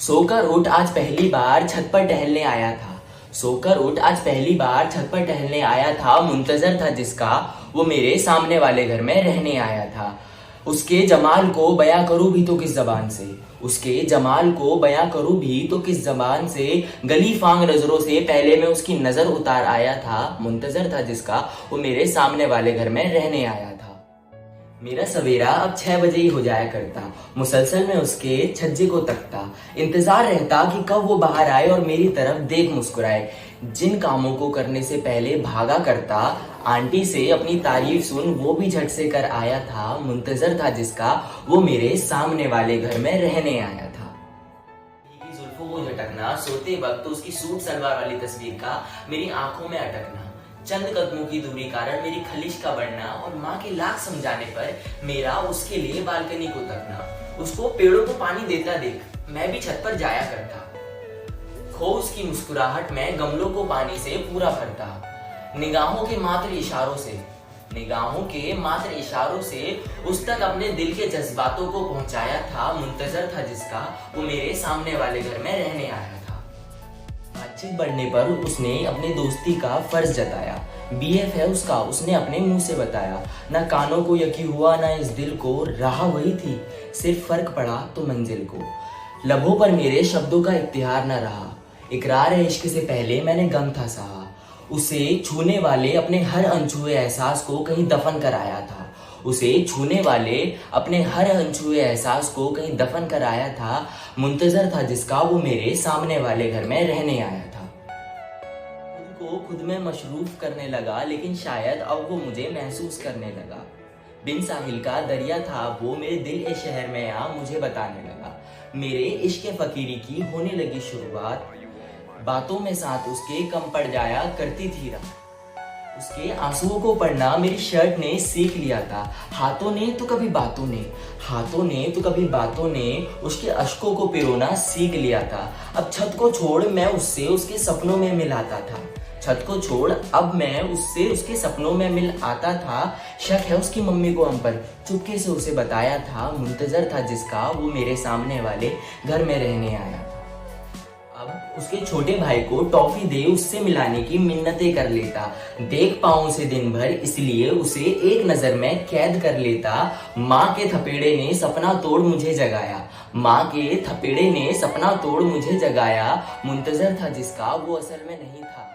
सोकर उठ आज पहली बार छत पर टहलने आया था। सोकर उठ आज पहली बार छत पर टहलने आया था। मुंतजर था जिसका वो मेरे सामने वाले घर में रहने आया था। उसके जमाल को बयां करूं भी तो किस जबान से, उसके जमाल को बयां करूं भी तो किस जबान से। गली फांग नजरों से पहले मैं उसकी नजर उतार आया था। मुंतजर था जिसका वो मेरे सामने वाले घर में रहने आया था। मेरा सवेरा अब 6 बजे ही हो जाया करता। मुसलसल मैं उसके छज्जे को तकता, इंतजार रहता कि कब वो बाहर आए और मेरी तरफ देख मुस्कुराए। जिन कामों को करने से पहले भागा करता, आंटी से अपनी तारीफ सुन वो भी झट से कर आया था। मुंतजर था जिसका वो मेरे सामने वाले घर में रहने आया था। भीगी जुल्फों को झटकना, सोते वक्त उसकी सूट सलवार वाली तस्वीर का मेरी आंखों में अटकना, चंद कदमों की दूरी कारण मेरी खलिश का बढ़ना और माँ के लाख समझाने पर मेरा उसके लिए बालकनी को तकना। उसको पेड़ों को पानी देता देख मैं भी छत पर जाया करता। खो उसकी मुस्कुराहट में गमलों को पानी से पूरा भरता। निगाहों के मात्र इशारों से, निगाहों के मात्र इशारों से उस तक अपने दिल के जज्बातों को पहुंचाया था। मुंतजर था जिसका वो मेरे सामने वाले घर में रहने आया था। बातचीत बढ़ने पर उसने अपने दोस्ती का फर्ज जताया। बीएफ है उसका, उसने अपने मुंह से बताया। ना कानों को यकीन हुआ ना इस दिल को, राह वही थी सिर्फ फर्क पड़ा तो मंजिल को। लबों पर मेरे शब्दों का इख्तियार न रहा, इकरार इश्क से पहले मैंने गम था सहा। उसे छूने वाले अपने हर अनछुए एहसास को कहीं दफन कर आया था। उसे छूने वाले अपने हर अनछुए एहसास को कहीं दफन कर आया था। मुंतजर था जिसका वो मेरे सामने वाले घर में रहने आया था। खुद को खुद में मशरूफ करने लगा, लेकिन शायद अब वो मुझे महसूस करने लगा। बिन साहिल का दरिया था वो, मेरे दिल ए शहर में आ मुझे बताने लगा। मेरे इश्क फकीरी की होने लगी शुरुआत, बातों में साथ उसके कम पड़ जाया करती थी रात। उसके आंसुओं को पढ़ना मेरी शर्ट ने सीख लिया था। हाथों ने तो कभी बातों ने, हाथों ने तो कभी बातों ने उसके अश्कों को पिरोना सीख लिया था। अब छत को छोड़ मैं उससे उसके सपनों में मिल आता था। छत को छोड़ अब मैं उससे उसके सपनों में मिल आता था। शक है उसकी मम्मी को हम पर, चुपके से उसे बताया था। मुंतजर था जिसका वो मेरे सामने वाले घर में रहने आया था। अब उसके छोटे भाई को टॉफी दे उससे मिलाने की मिन्नतें कर लेता। देख पाऊं उसे दिन भर इसलिए उसे एक नजर में कैद कर लेता। माँ के थपेड़े ने सपना तोड़ मुझे जगाया, माँ के थपेड़े ने सपना तोड़ मुझे जगाया। मुंतजर था जिसका वो असल में नहीं था।